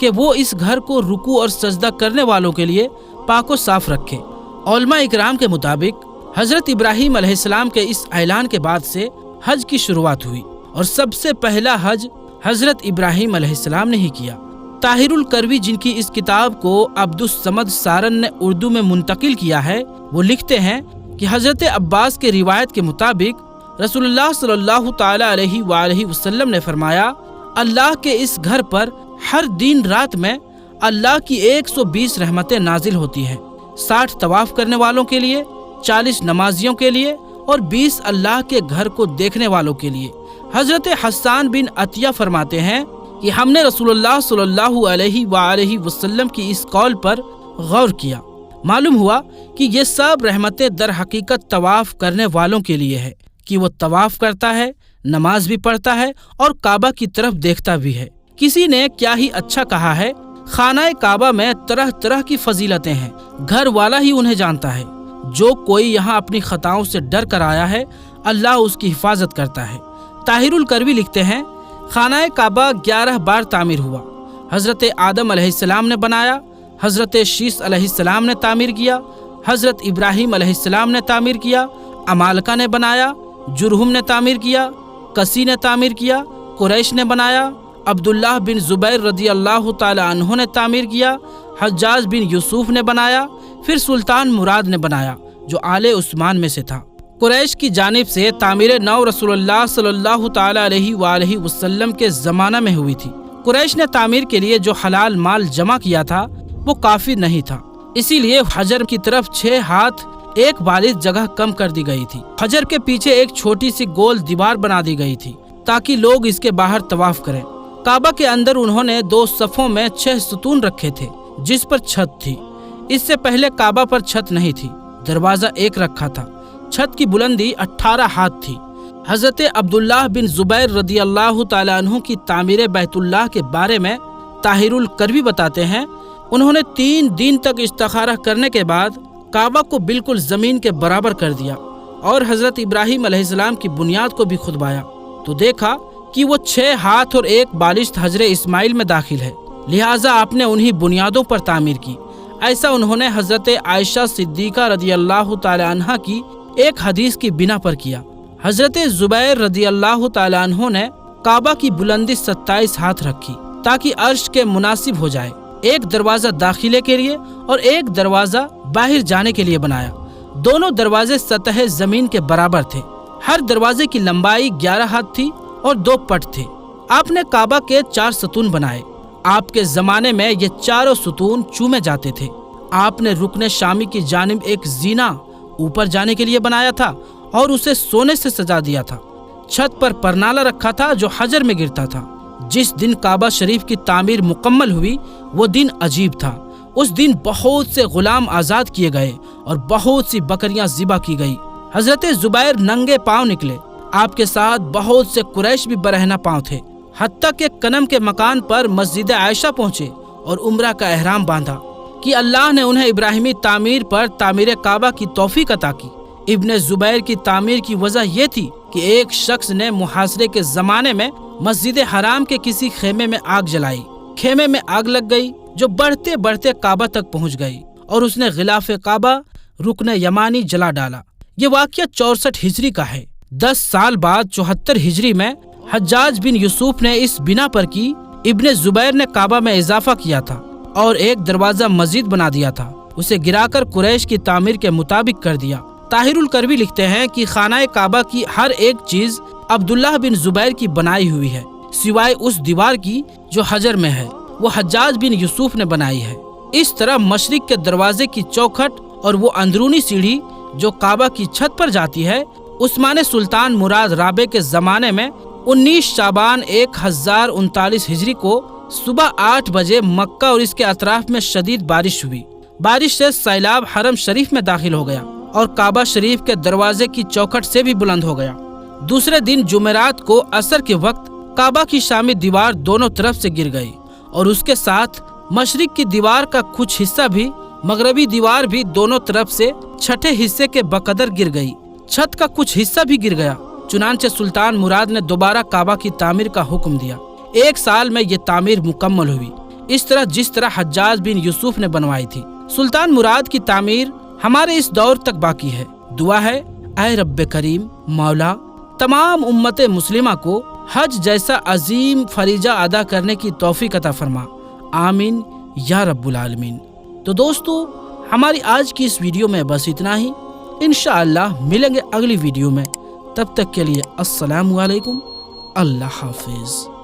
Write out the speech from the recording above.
کہ وہ اس گھر کو رکوع اور سجدہ کرنے والوں کے لیے پاک و صاف رکھے۔ علماء اکرام کے مطابق حضرت ابراہیم علیہ السلام کے اس اعلان کے بعد سے حج کی شروعات ہوئی، اور سب سے پہلا حج حضرت ابراہیم علیہ السلام نے ہی کیا۔ طاہر الکروی، جن کی اس کتاب کو عبدالصمد سارن نے اردو میں منتقل کیا ہے، وہ لکھتے ہیں کہ حضرت عباس کے روایت کے مطابق رسول اللہ صلی اللہ تعالی علیہ وآلہ وسلم نے فرمایا، اللہ کے اس گھر پر ہر دن رات میں اللہ کی 120 رحمتیں نازل ہوتی ہیں، 60 طواف کرنے والوں کے لیے، 40 نمازیوں کے لیے اور 20 اللہ کے گھر کو دیکھنے والوں کے لیے۔ حضرت حسان بن عطیہ فرماتے ہیں کہ ہم نے رسول اللہ صلی اللہ علیہ وآلہ وسلم کی اس قول پر غور کیا، معلوم ہوا کہ یہ سب رحمتیں در حقیقت طواف کرنے والوں کے لیے ہے، کہ وہ طواف کرتا ہے، نماز بھی پڑھتا ہے اور کعبہ کی طرف دیکھتا بھی ہے۔ کسی نے کیا ہی اچھا کہا ہے، خانہ کعبہ میں طرح طرح کی فضیلتیں ہیں، گھر والا ہی انہیں جانتا ہے۔ جو کوئی یہاں اپنی خطاؤں سے ڈر کر آیا ہے، اللہ اس کی حفاظت کرتا ہے۔ طاہر الکروی لکھتے ہیں، خانہ کعبہ 11 بار تعمیر ہوا۔ حضرت آدم علیہ السلام نے بنایا، حضرت شیس علیہ السلام نے تعمیر کیا، حضرت ابراہیم علیہ السلام نے تعمیر کیا، عمالقہ نے بنایا، جرہم نے تعمیر کیا، کسی نے تعمیر کیا، قریش نے بنایا، عبداللہ بن زبیر رضی اللہ تعالی عنہ نے تعمیر کیا، حجاج بن یوسف نے بنایا، پھر سلطان مراد نے بنایا جو آل عثمان میں سے تھا۔ قریش کی جانب سے تعمیر نو رسول اللہ صلی اللہ تعالی علیہ وآلہ وسلم کے زمانہ میں ہوئی تھی۔ قریش نے تعمیر کے لیے جو حلال مال جمع کیا تھا وہ کافی نہیں تھا، اسی لیے حجر کی طرف 6 ہاتھ 1 بالش جگہ کم کر دی گئی تھی۔ حجر کے پیچھے ایک چھوٹی سی گول دیوار بنا دی گئی تھی تاکہ لوگ اس کے باہر طواف کریں۔ کعبہ کے اندر انہوں نے 2 صفوں میں 6 ستون رکھے تھے جس پر چھت تھی۔ اس سے پہلے کعبہ پر چھت نہیں تھی، دروازہ ایک رکھا تھا۔ چھت کی بلندی 18 ہاتھ تھی۔ حضرت عبداللہ بن زبیر رضی اللہ تعالی عنہ کی تعمیر بیت اللہ کے بارے میں طاہر الکروی بتاتے ہیں، انہوں نے 3 دن تک استخارہ کرنے کے بعد کعبہ کو بالکل زمین کے برابر کر دیا اور حضرت ابراہیم علیہ السلام کی بنیاد کو بھی کھدوایا تو دیکھا کہ وہ 6 ہاتھ اور 1 بالش حجر اسماعیل میں داخل ہے، لہٰذا آپ نے انہی بنیادوں پر تعمیر کی۔ ایسا انہوں نے حضرت عائشہ صدیقہ رضی اللہ تعالی عنہ کی ایک حدیث کی بنا پر کیا۔ حضرت زبیر رضی اللہ تعالی عنہ نے کعبہ کی بلندی 27 ہاتھ رکھی تاکہ عرش کے مناسب ہو جائے، ایک دروازہ داخلے کے لیے اور ایک دروازہ باہر جانے کے لیے بنایا۔ دونوں دروازے سطح زمین کے برابر تھے۔ ہر دروازے کی لمبائی 11 ہاتھ تھی اور 2 پٹ تھے۔ آپ نے کعبہ کے 4 ستون بنائے۔ آپ کے زمانے میں یہ چاروں ستون چومے جاتے تھے۔ آپ نے رکن شامی کی جانب ایک زینہ اوپر جانے کے لیے بنایا تھا اور اسے سونے سے سجا دیا تھا۔ چھت پر پرنالہ رکھا تھا جو حجر میں گرتا تھا۔ جس دن کعبہ شریف کی تعمیر مکمل ہوئی وہ دن عجیب تھا۔ اس دن بہت سے غلام آزاد کیے گئے اور بہت سی بکریاں ذبح کی گئی۔ حضرت زبیر ننگے پاؤں نکلے، آپ کے ساتھ بہت سے قریش بھی برہنہ پاؤں تھے، حتیٰ کہ کنم کے مکان پر مسجد عائشہ پہنچے اور عمرہ کا احرام باندھا کہ اللہ نے انہیں ابراہیمی تعمیر پر تعمیر کعبہ کی توفیق عطا کی۔ ابن زبیر کی تعمیر کی وجہ یہ تھی کہ ایک شخص نے محاصرے کے زمانے میں مسجد حرام کے کسی خیمے میں آگ جلائی۔ خیمے میں آگ لگ گئی جو بڑھتے بڑھتے کعبہ تک پہنچ گئی اور اس نے غلاف کعبہ رکن یمانی جلا ڈالا۔ یہ واقعہ 64 ہجری کا ہے۔ 10 سال بعد 74 ہجری میں حجاج بن یوسف نے اس بنا پر کی ابن زبیر نے کعبہ میں اضافہ کیا تھا اور ایک دروازہ مزید بنا دیا تھا، اسے گرا کر قریش کی تعمیر کے مطابق کر دیا۔ طاہر الکروی لکھتے ہیں کہ خانہ کعبہ کی ہر ایک چیز عبداللہ بن زبیر کی بنائی ہوئی ہے، سوائے اس دیوار کی جو حجر میں ہے، وہ حجاج بن یوسف نے بنائی ہے۔ اس طرح مشرق کے دروازے کی چوکھٹ اور وہ اندرونی سیڑھی جو کعبہ کی چھت پر جاتی ہے، عثمان سلطان مراد رابع کے زمانے میں 19 شعبان 1039 ہجری کو صبح 8 بجے مکہ اور اس کے اطراف میں شدید بارش ہوئی۔ بارش سے سیلاب حرم شریف میں داخل ہو گیا اور کعبہ شریف کے دروازے کی چوکھٹ سے بھی بلند ہو گیا۔ دوسرے دن جمعرات کو عصر کے وقت کعبہ کی شامی دیوار دونوں طرف سے گر گئی اور اس کے ساتھ مشرق کی دیوار کا کچھ حصہ بھی، مغربی دیوار بھی دونوں طرف سے چھٹے حصے کے بقدر گر گئی۔ چھت کا کچھ حصہ بھی گر گیا۔ چنانچہ سلطان مراد نے دوبارہ کعبہ کی تعمیر کا حکم دیا۔ 1 سال میں یہ تعمیر مکمل ہوئی۔ اس طرح جس طرح حجاج بن یوسف نے بنوائی تھی۔ سلطان مراد کی تعمیر ہمارے اس دور تک باقی ہے۔ دعا ہے اے رب کریم، مولا تمام امت مسلمہ کو حج جیسا عظیم فریضہ ادا کرنے کی توفیق عطا فرما، آمین یا رب العالمین۔ تو دوستو، ہماری آج کی اس ویڈیو میں بس اتنا ہی۔ انشاءاللہ ملیں گے اگلی ویڈیو میں، تب تک کے لیے السلام علیکم، اللہ حافظ۔